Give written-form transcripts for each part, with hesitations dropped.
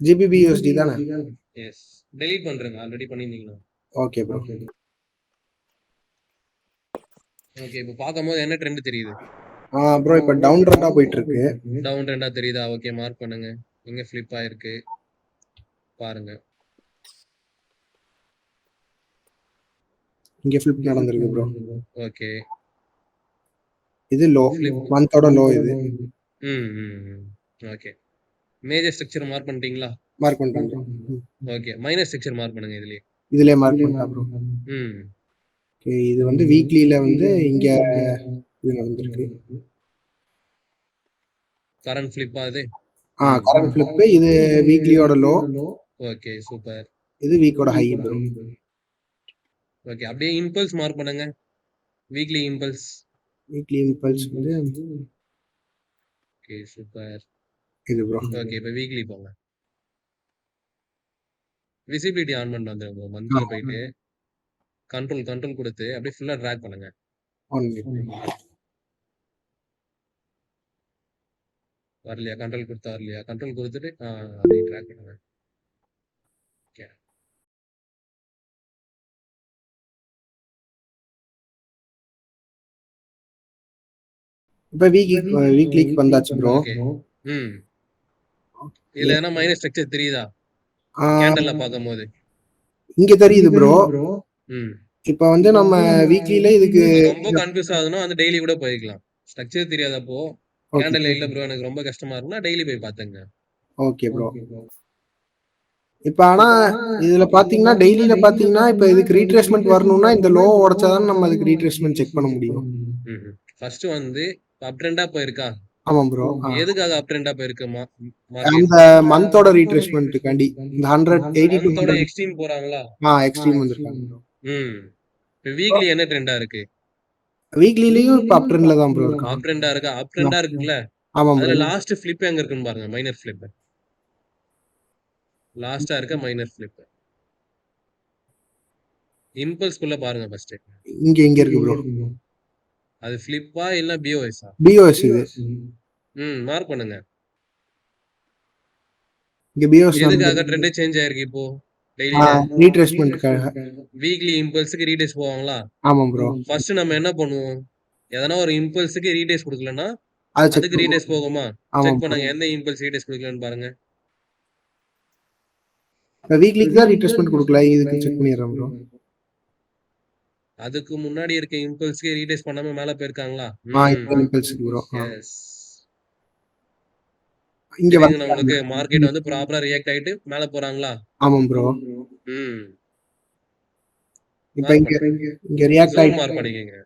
GBP/USD தானே? Yes. Delete பண்றேங்க. Already பண்ணியிருந்தீங்களா? Okay bro. ஓகே. இப்போ பார்க்கும்போது என்ன ட்ரெண்ட் தெரியுது? ப்ரோ இப்ப டவுன் ட்ரெண்டா போயிட்டு இருக்கு. டவுன் ட்ரெண்டா தெரியுதா? ஓகே, மார்க் பண்ணுங்க. எங்க ஃபிளிப் ஆயிருக்கு பாருங்க. இங்க ஃபிளிப் நடந்திருக்கு ப்ரோ. ஓகே. இது லோ, மந்தோட லோ இது. ஓகே. மேஜர் ஸ்ட்ரக்சர் மார்க் பண்ணிட்டீங்களா? மார்க் பண்ணிட்டேன் bro. Okay. Minor structure mark பண்ணுங்க இதுலயே மார்க் பண்ணிட்டா ப்ரோ. ஓகே, இது வந்து வீக்லில வந்து இங்க இது நடந்திருக்கு. கரண்ட் ஃபிளிப்பா இது? Current flip. இது வீக்லியோட லோ. Okay, super. இது வீக்கோட ஹை ப்ரோ. ஓகே, அப்படியே இம்பல்ஸ் மார்க் பண்ணுங்க. Weekly impulse. வீக்லி இம்பல்ஸ் வந்து ஓகே, சூப்பர். இது ப்ரோ. ஓகே, இப்போ வீக்லி போங்க. விசிபிலிட்டி ஆன் பண்ணிட்டு வந்துருங்க. மந்த்ல போயிட்டு கண்ட்ரோல் கொடுத்து அப்படியே ஃபுல்லா ட்ராக் பண்ணுங்க. வரலையா? கண்ட்ரோல் கொடுத்தா வரலையா? கண்ட்ரோல் கொடுத்துட்டு அப்படியே ட்ராக் பண்ணுங்க. ஓகே. இப்ப வீக்லிக்கு வந்தாச்சு ப்ரோ. இதுல என்ன மைனஸ் ஸ்ட்ரக்சர் தெரியுதா? கேண்டல்ல பாக்கும்போது இங்க தெரியுது ப்ரோ. இப்ப வந்து நம்ம வீக்லில இதுக்கு ரொம்ப கன்ஃபியூஸ் ஆகுதுன்னா அந்த டெய்லி கூட போய்க்கலாம். ஸ்ட்ரக்சர் தெரியாதப்போ கேண்டல்ல இல்ல ப்ரோ எனக்கு ரொம்ப கஷ்டமா இருக்குன்னா டெய்லி போய் பாத்துங்க. Okay bro. இப்ப ஆனா இதுல பாத்தீங்கன்னா டெய்லில பாத்தீங்கன்னா இப்ப இதுக்கு ரீட்ரேஸ்மென்ட் வரணும்னா இந்த லோ உடைச்சாதான் நம்ம அதுக்கு ரீட்ரேஸ்மென்ட் செக் பண்ண முடியும். ஃபர்ஸ்ட் வந்து அப் ட்ரெண்டா போயிருக்கா? ஆமா ப்ரோ. எதுக்காக அப் ட்ரெண்டா போயிருக்குமா? அந்த மந்தோட ரீட்ரேஸ்மென்ட்காண்டி இந்த 180 டு 100 எக்ஸ்ட்ரீம் போறாங்களா? எக்ஸ்ட்ரீம் வந்திருக்காங்க ப்ரோ. இப்போ வீக்லி என்ன ட்ரெண்டா இருக்கு? வீக்லிலயும் இப்ப அப் ட்ரெண்ட்ல தான் ப்ரோ இருக்கு. அப் ட்ரெண்டா இருக்கா? அப் ட்ரெண்டா இருக்குல்ல? ஆமா ப்ரோ. அதுல லாஸ்ட் ஃபிளிப் எங்க இருக்குன்னு பாருங்க. மைனர் ஃபிளிப் லாஸ்டா இருக்க மைனர் ஃபிளிப். இம்பல்ஸ் குள்ள பாருங்க ஃபர்ஸ்ட். இங்க இருக்கு ப்ரோ. அது ஃபிளிப்பா இல்ல பிஓஎஸ்ஸா? பிஓஎஸ் இது. மார்க் பண்ணுங்க. இங்க பிஓஎஸ் எதுக்காக ட்ரெண்ட் சேஞ்ச் ஆயிருக்கு இப்போ? டெய்லில ரீட்ரேஸ்மென்ட்காக. வீக்லி இம்பல்ஸ்க்கு ரீடேஸ் போவாங்களா? ஆமா ப்ரோ. ஃபர்ஸ்ட் நம்ம என்ன பண்ணுவோம்? எதனா ஒரு இம்பல்ஸ்க்கு ரீடேஸ் கொடுக்கலனா அதுக்கு ரீடேஸ் போகுமா? செக் பண்ணுங்க. எந்த இம்பல்ஸ் ரீடேஸ் கொடுக்கலன்னு பாருங்க. வீக்லிக்கு தான் ரீட்ரேஸ்மென்ட் கொடுக்கல. இதுக்கு செக் பண்ணிடுறேன் ப்ரோ. அதுக்கு முன்னாடி இருக்க இம்பல்ஸ்க்கு ரீடேஸ் பண்ணாம மேல போயிருக்காங்களா? இம்பல்ஸ்க்கு ப்ரோ. எஸ். இங்க வந்து நமக்கு மார்க்கெட் வந்து ப்ராப்பரா ரியாக்ட் ஆயிட்டு மேல போறாங்களா? ஆமா ப்ரோ. இப்போ இங்க ரியாக்ட் ஆயிட்டு மார்க் பண்ணிக்கங்க.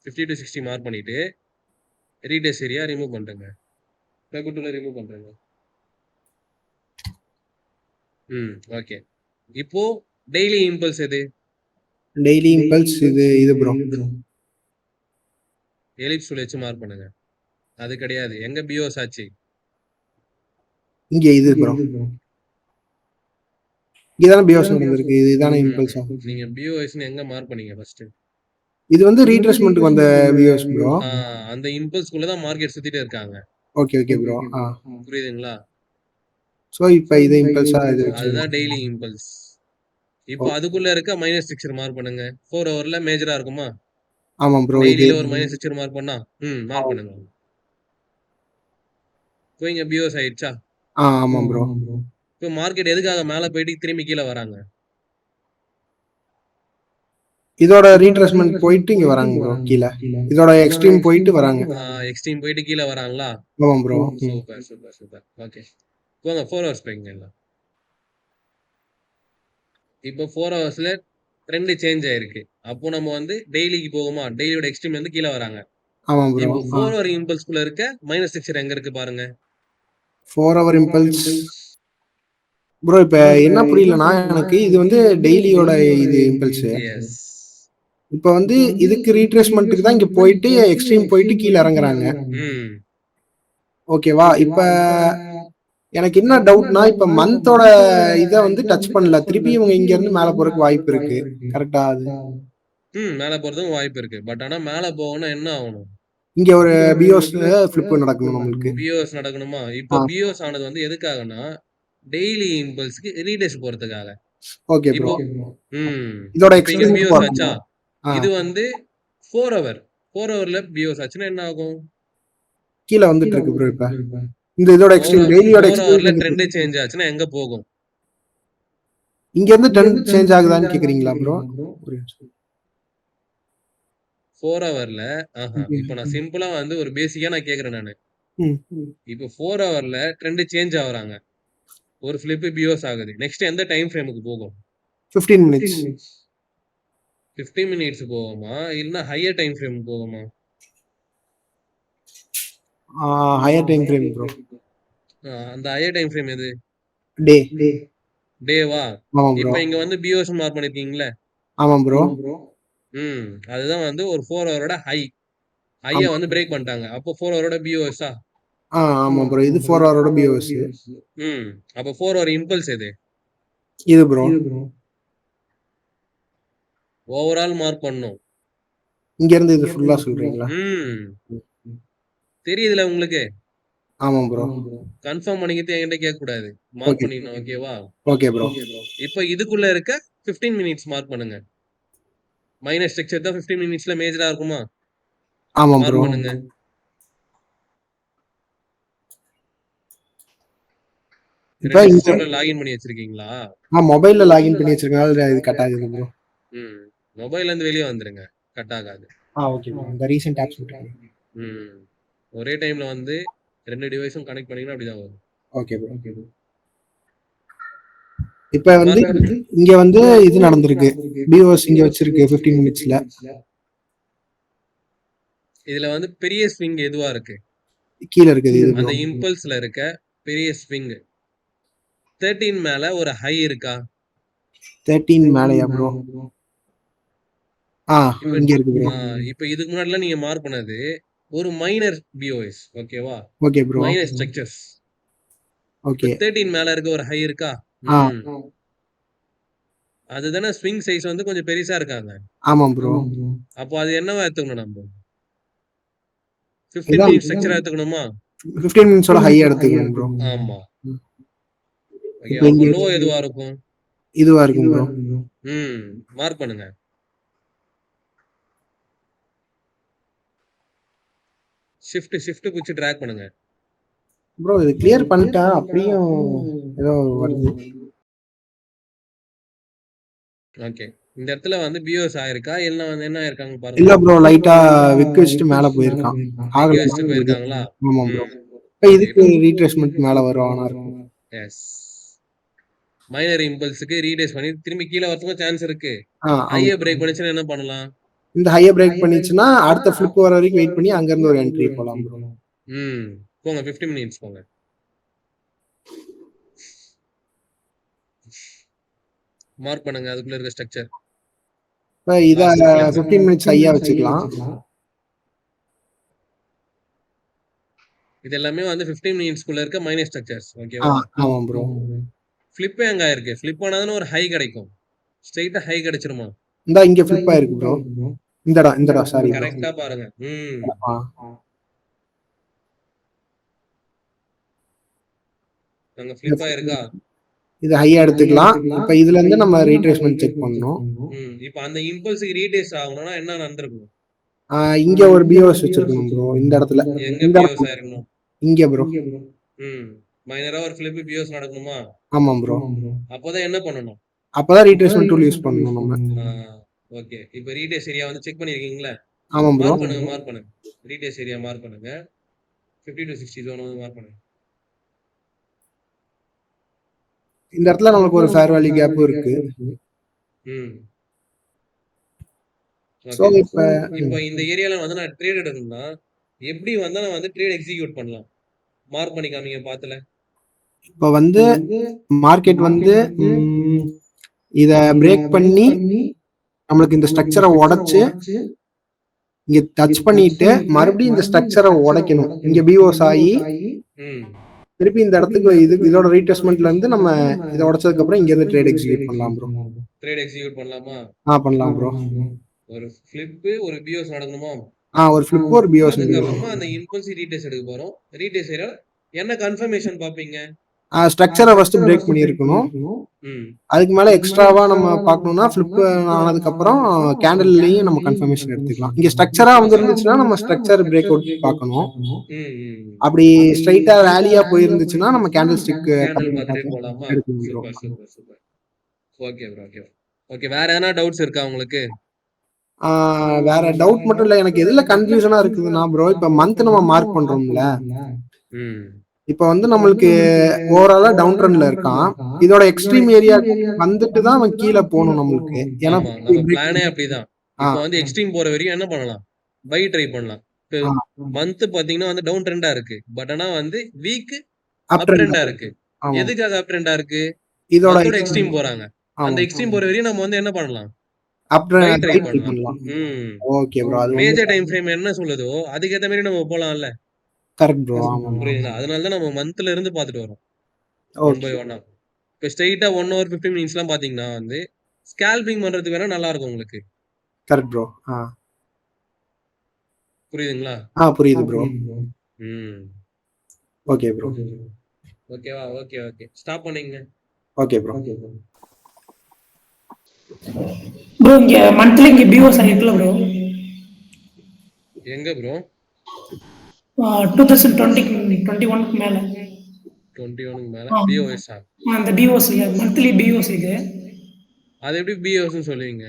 50 to 60 மார்க் பண்ணிட்டு ரீடேஸ் ஏரியா ரிமூவ் பண்றேங்க. பேப்பர் டூல ரிமூவ் பண்றேங்க. ஓகே. இப்போ டெய்லி இம்பல்ஸ் எது? டெய்லி இம்பல்ஸ் இது ப்ரோ. எலிப்ஸ் டூல் வச்சு மார்க் பண்ணுங்க. அது கிடையாது. எங்க பிஓஎஸ் ஆச்சு? இங்க இது ப்ரோ. இங்கதான பிஓஎஸ் நடந்திருக்கு. இதுதான இம்பல்ஸ். நீங்க பிஓஎஸ் னு எங்க மார்க் பண்ணீங்க ஃபர்ஸ்ட்? இது வந்து ரீட்ரேஸ்மென்ட்க்கு வந்த பிஓஎஸ் ப்ரோ. அந்த இம்பல்ஸ் குள்ள தான் மார்க்கெட் சுத்திட்டே இருக்காங்க. Okay bro. புரியுதுங்களா? சோ இப்போ இது இம்பல்ஸா இது அதுதான் டெய்லி இம்பல்ஸ். இப்போ அதுக்குள்ள இருக்க மைனஸ் ஸ்ட்ரக்சர் மார்க் பண்ணுங்க. 4 ஹவர்ல மேஜரா இருக்குமா? ஆமா ப்ரோ. டெய்லில ஒரு மைனஸ் ஸ்ட்ரக்சர் மார்க் பண்ணா மார்க் பண்ணுங்க. போய்ங்க பிஓஎஸ் ஆயிடுச்சா? ஆமா ப்ரோ. இப்போ மார்க்கெட் எதுக்காக மேல போயிட்டு திரும்பி கீழ வராங்க? இதோட ரீட்ரேஸ்மென்ட் போயிட்டு இங்க வராங்க ப்ரோ கீழ. இதோட எக்ஸ்ட்ரீம் போயிட்டு வராங்க. எக்ஸ்ட்ரீம் போயிட்டு கீழ வராங்களா? ஆமா ப்ரோ. சூப்பர். ஓகே. போங்க 4 ஹவர்ஸ் போய்ங்க எல்லாம். இப்போ 4 ஹவர்ஸ்ல ட்ரெண்ட் சேஞ்ச் ஆயிருக்கு. அப்போ நம்ம வந்து டெய்லிக்கு போகுமா? டெய்லியோட எக்ஸ்ட்ரீம் வந்து கீழ வராங்க. ஆமா ப்ரோ. இப்போ 4 ஹவர் இம்பல்ஸ் குள்ள இருக்க மைனஸ் ஸ்ட்ரக்சர் எங்க இருக்கு பாருங்க. 4 ஹவர் இம்பல்ஸ் ப்ரோ. இப்ப என்ன புரியலனா எனக்கு இது வந்து டெய்லியோட இது இம்பல்ஸ். எஸ். இப்ப வந்து இதுக்கு ரீட்ரேஸ்மென்ட்க்கு தான் இங்க போயிட்டு எக்ஸ்ட்ரீம் போயிட்டு கீழ இறங்குறாங்க. ஓகேவா? இப்ப எனக்கு என்ன டவுட்னா இப்ப மந்தோட இத வந்து டச் பண்ணல. திருப்பி இவங்க இங்க இருந்து மேல போறதுக்கு வாய்ப்பு இருக்கு. கரெக்ட்டா அது? மேல போறதுக்கு வாய்ப்பு இருக்கு. பட் ஆனா மேல போகணும்னா என்ன ஆகணும்? இங்க ஒரு பிஓஎஸ் ஃபிளிப் நடக்கணும் நமக்கு. பிஓஎஸ் நடக்கணுமா? இப்போ பிஓஎஸ் ஆனது வந்து எதுக்காகனா டெய்லி இம்பல்ஸ்க்கு ரீடேஸ் போறதுக்காக. Okay bro. இப்போ இதோட இப்போ இங்க எக்ஸ்டென்ஷன் பிஓஎஸ் ஆச்சா? வரணுமா? ஆ. இது வந்து 4 ஹவர். 4 ஹவர்ல பிஓஎஸ் ஆச்சுன்னா என்ன ஆகும்? கீழ வந்துட்டு இருக்கு ப்ரோ இப்ப. இந்த இதோட 4 எக்ஸ்டென்ஷன் டெய்லியோட 4 ஹவர்ல எக்ஸ்டென்ஷன் ட்ரெண்ட் சேஞ்ச் ஆச்சுன்னா எங்க போகும்? இங்க இருந்து ட்ரெண்ட் சேஞ்ச் ஆகுதான்னு கேக்குறீங்களா ப்ரோ? ஒரு நிமிஷம். 4 ஹவர்ல இப்போ நான் சிம்பிளா வந்து ஒரு பேசிக்கா நான் கேக்குறேன் நானு. ம். இப்போ 4 ஹவர்ல ட்ரெண்ட் சேஞ்ச் ஆகுறாங்க. ஒரு ஃபிளிப் பிஓஎஸ் ஆகுது. நெக்ஸ்ட் எந்த டைம் ஃப்ரேமுக்கு போகும்? 15 மினிட்ஸ். 15 மினிட்ஸ் போகுமா? இல்ல ஹையர் டைம் ஃப்ரேம் போகுமா? Higher time frame bro. அந்த ஹையர் டைம் ஃப்ரேம் எது? டே. டேவா? ஆமா ப்ரோ. இப்போ இங்க வந்து பிஓஎஸ் மார்க் பண்ணிருக்கீங்கல? ஆமா ப்ரோ. அதுதான் வந்து ஒரு 4 ஹவரோட ஹைய வந்து பிரேக் பண்ணிட்டாங்க. அப்போ 4 ஹவரோட பிஓஎஸ்ஸா? ஆமா ப்ரோ. இது 4 ஹவரோட பிஓஎஸ். அப்போ 4 ஹவர் இம்பல்ஸ் எது? இது ப்ரோ. ஓவரால் மார்க் பண்ணும். இங்க இருந்து இது ஃபுல்லா சொல்றீங்களா? தெரியுதுல உங்களுக்கு? ஆமா ப்ரோ. கன்ஃபார்ம் பண்ணிக்கிட்டு என்கிட்ட கேட்க கூடாது. மார்க் பண்ணிடணும். ஓகேவா? Okay bro. இப்போ இதுக்குள்ள இருக்க 15 மினிட்ஸ் மார்க் பண்ணுங்க. மைனர் ஸ்ட்ரக்சர் தான் 15 மினிட்ஸ்ல மேஜரா இருக்குமா? ஆமா ப்ரோ. மார்க் பண்ணுங்க. இப்போ ரெஜிஸ்டர்ல லாகின் பண்ணி வச்சிருக்கீங்களா? மொபைல்ல லாகின் பண்ணி வச்சிருக்கனால இது கட் ஆகுது ப்ரோ. மொபைல்ல இருந்து வெளிய வந்துருங்க. கட் ஆகாது. Okay bro. இந்த ரீசன்ட் ஆப்ஸ் விட்டுருங்க. ஒரே டைம்ல வந்து 2 டிவைஸும் கனெக்ட் பண்ணீங்கன்னா அப்படிதான் வரும். Okay bro. இப்ப வந்து இங்க வந்து இது நடந்திருக்கு. பிஓஎஸ் இங்க வச்சிருக்கு 15 மினிட்ஸ்ல. இதுல வந்து பெரிய ஸ்விங் எதுவா இருக்கு? கீழ இருக்குது இது. அந்த இம்பல்ஸ்ல இருக்க பெரிய ஸ்விங் 13 மேல ஒரு ஹை இருக்கா? 13 மேலயா ப்ரோ? இங்க இருக்கு ப்ரோ. இப்போ இதுக்கு முன்னாடிலாம் நீங்க மார்க் பண்ணது ஒரு மைனர் பிஓஎஸ். ஓகேவா? Okay bro. Minor structures. Okay. 13 மேல இருக்க ஒரு ஹை இருக்கா? அதுதானே ஸ்விங் சைஸ் வந்து கொஞ்சம் பெருசா இருக்காங்க. ஆமா ப்ரோ. அப்போ அது என்னவா எடுத்துக்கணும் நம்ம? 15 மினிட்ஸ் ஸ்ட்ரக்சரா எடுத்துக்கணுமா? 15 மினிட்ஸோட ஹை எடுத்துக்கணும் ப்ரோ. ஆமா. ஓகே. அப்போ லோ எதுவா இருக்கும்? இதுவா இருக்கும் ப்ரோ. மார்க் பண்ணுங்க. ஷிஃப்ட் குச்சி டிராக் பண்ணுங்க. ப்ரோ இது கிளியர் பண்ணிட்டா அப்படியும் ஏதோ வருது. ஓகே. இந்த இடத்துல வந்து பிஓஎஸ் ஆயிருக்கா இல்ல வந்து என்ன ஆயிருக்காங்க பாருங்க. இல்ல ப்ரோ லைட்டா விக் வச்சிட்டு மேல போயிருக்கான். விக் வச்சிட்டு போயிருக்காங்களா? ஆமா ப்ரோ. இதுக்கு ரீட்ரேஸ்மென்ட் மேல வருவானா இருக்கும். எஸ். மைனர் இம்பல்ஸ்க்கு ரீடேஸ் பண்ணி திரும்பி கீழ வரதுக்கு சான்ஸ் இருக்கு. ஹைய பிரேக் பண்ணிச்சுனா என்ன பண்ணலாம்? இந்த ஹைய பிரேக் பண்ணிச்சுனா அடுத்த ஃபிளிப் வர வரைக்கும் வெயிட் பண்ணி அங்க இருந்து ஒரு என்ட்ரி போலாம் ப்ரோ. போங்க 15 மினிட்ஸ் போங்க. மார்க் பண்ணுங்க அதுக்குள்ள இருக்க ஸ்ட்ரக்சர். இப்ப இத 15 மினிட்ஸ் ஹையா வச்சுக்கலாம். இது எல்லாமே வந்து 15 மினிட்ஸ் குள்ள இருக்க மைனர் ஸ்ட்ரக்சர்ஸ். ஓகேவா? ஆமா ப்ரோ. ஃபிளிப் எங்க ஆயிருக்கு? ஃபிளிப் ஆனாதானே ஒரு ஹை கிடைக்கும். ஸ்ட்ரைட்டா ஹை கிடைச்சிருமா? இங்க ஃபிளிப் ஆயிருக்கு ப்ரோ. இந்தடா sorry bro. கரெக்ட்டா பாருங்க. அங்க ஃபிளிப் ஆயிருக்கா? இது ஹையா எடுத்துக்கலாம். இப்ப இதுல இருந்து நம்ம ரீட்ரேஸ்மென்ட் செக் பண்ணனும். இப்போ அந்த இம்பல்ஸ்க்கு ரீடேஸ் ஆகணும்னா என்ன நடந்துருக்கும்? இங்க ஒரு பிஓஎஸ் வச்சிருக்கணும் ப்ரோ இந்த இடத்துல. எங்க பிஓஎஸ் ஆயிருக்கணும்? இங்க ப்ரோ. மைனரா ஒரு ஃபிளிப் பிஓஎஸ் நடக்கணுமா? ஆமா ப்ரோ. அப்பதான் என்ன பண்ணனும்? அப்பதான் ரீட்ரேஸ்மென்ட் டூல் யூஸ் பண்ணனும் நம்ம. ஓகே. இப்போ ரீடேஸ் ஏரியா வந்து செக் பண்ணிருக்கீங்களா? ஆமா ப்ரோ. மார்க் பண்ணுங்க. ரீடேஸ் ஏரியா மார்க் பண்ணுங்க. 50 to 60 ஜோன் வந்து மார்க் பண்ணுங்க. இந்த இடத்துல நமக்கு ஒரு ஃபேர் வேல்யூ கேப் இருக்கு. சோ இப்போ இந்த ஏரியால வந்து நான் ட்ரேட் எடுக்கணும்னா எப்படி வந்தா நான் வந்து ட்ரேட் எக்ஸிக்யூட் பண்ணலாம்? மார்க் பண்ணி காமிங்க பாத்துல. இப்போ வந்து மார்க்கெட் வந்து இத பிரேக் பண்ணி நமக்கு இந்த ஸ்ட்ரக்சரை உடைச்சு இங்க டச் பண்ணிட்டு மறுபடியும் இந்த ஸ்ட்ரக்சரை உடைக்கணும். இங்க பிஓஎஸ் ஆகி திருப்பி இந்த இடத்துக்கு இதோட ரீட்ரேஸ்மென்ட்ல இருந்து நம்ம இத உடைச்சதுக்கு அப்புறம் இங்க இருந்து ட்ரேட் எக்ஸிக்யூட் பண்ணலாம் ப்ரோ. ட்ரேட் எக்ஸிக்யூட் பண்ணலாமா? பண்ணலாம் ப்ரோ. ஒரு ஃபிளிப் ஒரு பிஓஎஸ் நடக்கணுமா? ஒரு ஃபிளிப் ஒரு பிஓஎஸ். அதுக்கு அப்புறமா அந்த இம்பல்ஸ் ரீடேஸ் எடுக்க போறோம். ரீடேஸ் ஏரியா என்ன கன்ஃபர்மேஷன் பாப்பீங்க? ஸ்ட்ரக்சரை ஃபர்ஸ்ட் பிரேக் பண்ணியிருக்கணும். ம் அதுக்கு மேல எக்ஸ்ட்ராவா நம்ம பார்க்கணும்னா ஃபிளிப் ஆனதுக்கு அப்புறம் கேண்டில்லையும் நம்ம கன்ஃபர்மேஷன் எடுத்துக்கலாம். இங்க ஸ்ட்ரக்சரா வந்து இருந்துச்சுன்னா நம்ம ஸ்ட்ரக்சர் பிரேக் அவுட் பார்க்கணும். ம் ம் அப்படி ஸ்ட்ரைட்டா ரேலியா போயிருந்துச்சுன்னா நம்ம கேண்டில் ஸ்டிக் கேண்டில் பார்த்துட்டே போலாமா? எடுக்கணும் bro. Super super super. Okay bro okay okay. வேற எதனா டவுட்ஸ் இருக்கா உங்களுக்கு? வேற டவுட் மட்டும் இல்ல, எனக்கு எதுல கன்ஃபியூஷனா இருக்குதுன்னா ப்ரோ, இப்ப மந்த் நம்ம மார்க் பண்றோம்ல, ம் இப்ப வந்து நம்மளுக்கு ஓவராலா டவுன் ட்ரெண்ட்ல இருக்கான். இதோட எக்ஸ்ட்ரீம் ஏரியா வந்துட்டு தான் அவன் கீழே போகணும் நம்மளுக்கு. ஏன்னா ஆமா நம்ம பிளானே அப்படிதான். இப்போ வந்து எக்ஸ்ட்ரீம் போற வரையும் என்ன பண்ணலாம்? பை ட்ரை பண்ணலாம். இப்போ மந்த் பாத்தீங்கன்னா வந்து டவுன் ட்ரெண்டா இருக்கு. பட் ஆனா வந்து வீக் அப் அப் ட்ரெண்ட். ட்ரெண்டா இருக்கு. ஆமா. எதுக்காக அப் ட்ரெண்டா இருக்கு? இதோட மந்தோட எக்ஸ்ட்ரீம் போறாங்க. அந்த ஆமா. எக்ஸ்ட்ரீம் போற வரையும் நம்ம வந்து என்ன பண்ணலாம்? அப் பை ட்ரெண்ட் ட்ரை ட்ரை பண்ணலாம். பண்ணலாம். ம் ஓகே ப்ரோ, அது வந்து மேஜர் டைம் ஃப்ரேம் என்ன சொல்லுதோ அதுக்கேத்த மாதிரி நம்ம போலாம்ல. Correct bro. ஆமா. புரியுதுங்களா? அதனால தான் நம்ம மந்த்ல இருந்து பாத்துட்டு வரோம். One okay. பை ஒன்னா. இப்போ ஸ்ட்ரெயிட்டா 1 ஹவர் 15 மினிட்ஸ்லாம் பாத்தீங்கன்னா வந்து ஸ்கேல்பிங் பண்றதுக்கு வேணா நல்லா இருக்கும் உங்களுக்கு. Correct bro. புரியுதுங்களா? புரியுது ப்ரோ. ம் ஓகே ப்ரோ. ஓகேவா? Okay okay. ஸ்டாப் பண்ணீங்க. Okay bro. ப்ரோ இங்க மந்த்லி இங்க பிஓஸ் ஆயிருக்குல்ல ப்ரோ, எங்க ப்ரோ? 2021க்கு மேல 21க்கு மேல ஆ. பிஓஎஸ் அந்த பிஓஸ் மந்த்லி பிஓஸ் இது அது எப்படி பிஓஎஸ் சொல்லுவீங்க?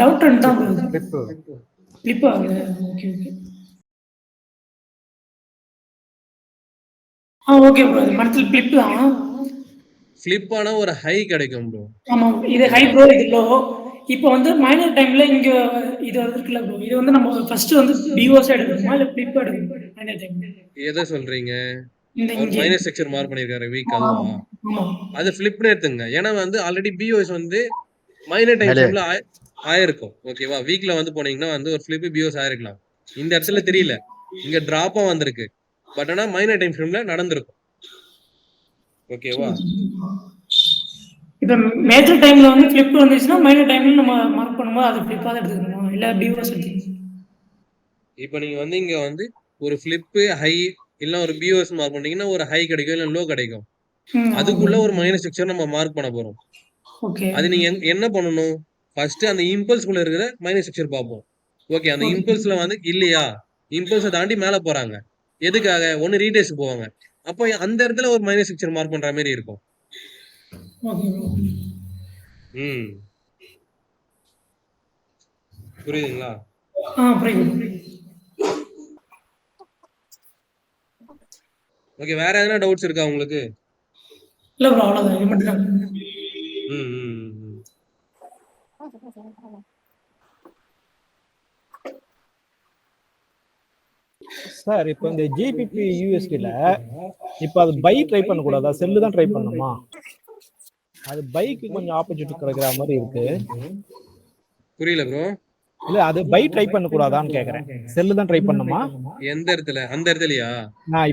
டவுட் தான் ப்ரோ. கிளிப் ஆகுது. Okay okay. ஓகே ப்ரோ, இது மந்த்லி கிளிப் தான். ஃபிளிப் ஆனா ஒரு ஹை கிடைக்கும் ப்ரோ. ஆமா, இது ஹை ப்ரோ, இது லோ. இப்போ வந்து மைனர் டைம்ல இங்க இது இருக்குல்ல ப்ரோ, இது வந்து நம்ம ஃபர்ஸ்ட் வந்து பிஓஸ் எடுக்கணுமா இல்ல கிளிப் எடுக்கணுமா மைனர் டைம்ல? எதை சொல்றீங்க? இந்த அவர் இங்க மைனஸ் செக்ஷன் மார்க் பண்ணிருக்காரு வீக் அதுவா? ஆமா. அது ஃபிளிப்னு எடுத்துங்க. ஏன்னா வந்து ஆல்ரெடி பிஓஎஸ் வந்து மைனர் டைம் ஃப்ரேம்ல ஆயிருக்கும். ஓகேவா? வீக்ல வந்து போனீங்கன்னா வந்து ஒரு ஃபிளிப் பிஓஎஸ் ஆயிருக்கலாம். இந்த இடத்துல தெரியல. இங்க டிராப்பா வந்திருக்கு. பட் ஆனா மைனர் டைம் ஃப்ரேம்ல நடந்திருக்கும். ஓகேவா? இப்ப மேஜர் டைம்ல வந்து ஃபிளிப் வந்துச்சுன்னா மைனர் டைம்ல நம்ம மார்க் பண்ணும்போது அது ஃபிளிப்பா தான் எடுத்துக்கணுமா இல்ல பிஓஎஸ் எடுத்துக்கணுமா? இப்போ நீங்க வந்து இங்க வந்து ஒரு ஃபிளிப் ஹை இல்ல ஒரு பிஓஎஸ் மார்க் பண்ணீங்கன்னா ஒரு ஹை கிடைக்கும் இல்ல லோ கிடைக்கும். அதுக்குள்ள ஒரு மைனஸ் செக்ஷன் நம்ம மார்க் பண்ண போறோம். ஓகே. அது நீங்க என்ன பண்ணணும்? ஃபர்ஸ்ட் அந்த இம்பல்ஸ் குள்ள இருக்கிற மைனஸ் செக்ஷன் பார்ப்போம். ஓகே, அந்த இம்பல்ஸ்ல வந்து இல்லையா? இம்பல்ஸை தாண்டி மேல போறாங்க. எதுக்காக? ஒன்னு ரீடேஸ்க்கு போவாங்க. அப்போ அந்த இடத்துல ஒரு மைனஸ் செக்ஷன் மார்க் பண்ற மாதிரி இருக்கும். Okay bro. ம் புரியுதுங்களா? புரியுது. ஓகே, வேற எதனா டவுட்ஸ் இருக்கா உங்களுக்கு? இல்ல ப்ரோ, அவ்வளவுதான், இது மட்டும் தான். ம் ம் ம் சார் இப்போ இந்த ஜிபிபி யூஎஸ்டில இப்போ அது பை ட்ரை பண்ணக்கூடாதா, செல்லு தான் ட்ரை பண்ணணுமா? அது பைக்கு கொஞ்சம் ஆப்பர்ச்சுனிட்டி கிடைக்கிற மாதிரி இருக்கு. புரியல ப்ரோ. இல்ல அது பை ட்ரை பண்ணக்கூடாதான்னு கேக்குறேன். செல்லு தான் ட்ரை பண்ணணுமா? எந்த இடத்துல? அந்த இடத்துலயா?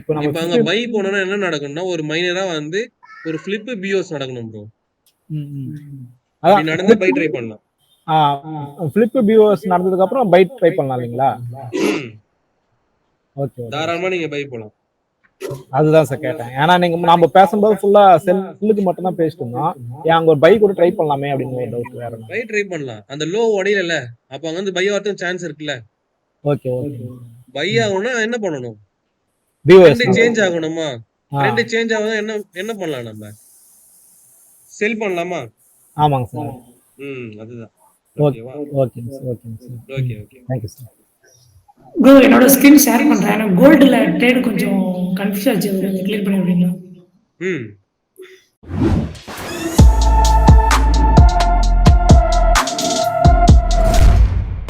இப்போ நம்ம இப்ப அங்க பை போனோம்னா என்ன நடக்கும்னா ஒரு மைனரா வந்து ஒரு ஃபிளிப் பிஓஎஸ் நடக்கணும் ப்ரோ. அப்படி நடந்தா பை ட்ரை பண்ணலாம். ஃபிளிப் பிஓஎஸ் நடந்ததுக்கு அப்புறம் பை ட்ரை பண்ணலாம் இல்லீங்களா? ஓகே, தாராளமா நீங்க பை போலாம். அதுதான் சார் கேட்டேன். ஏன்னா நம்ம பேசும்போது ஃபுல்லா செல்லுக்கு மட்டும் தான் பேசிட்டு இருந்தோம். அங்க ஒரு பை கூட ட்ரை பண்ணலாமே அப்படின்னு ஒரு டவுட் வேற. பை ட்ரை பண்ணலாம். அந்த லோ உடையல அப்ப அங்க வந்து பை ஆகிறதுக்கு சான்ஸ் இருக்குல்ல. Okay okay. பை ஆகணும்னா என்ன பண்ணணும்? பிஓஎஸ் ரெண்டு சேஞ்ச் ஆகணுமா? ரெண்டு சேஞ்ச் ஆகுதா என்ன பண்ணலாம் நம்ம? செல் பண்ணலாமா? ஆமாங்க சார். அதுதான். ஓகேவா? Okay sir. Okay okay. Thank you sir. Bro என்னோட ஸ்கிரீன் ஷேர் பண்றேன். எனக்கு கோல்டுல ட்ரேட் கொஞ்சம் கன்ஃபியூஸ் ஆச்சு, கிளியர் பண்ணி விடுறீங்களா?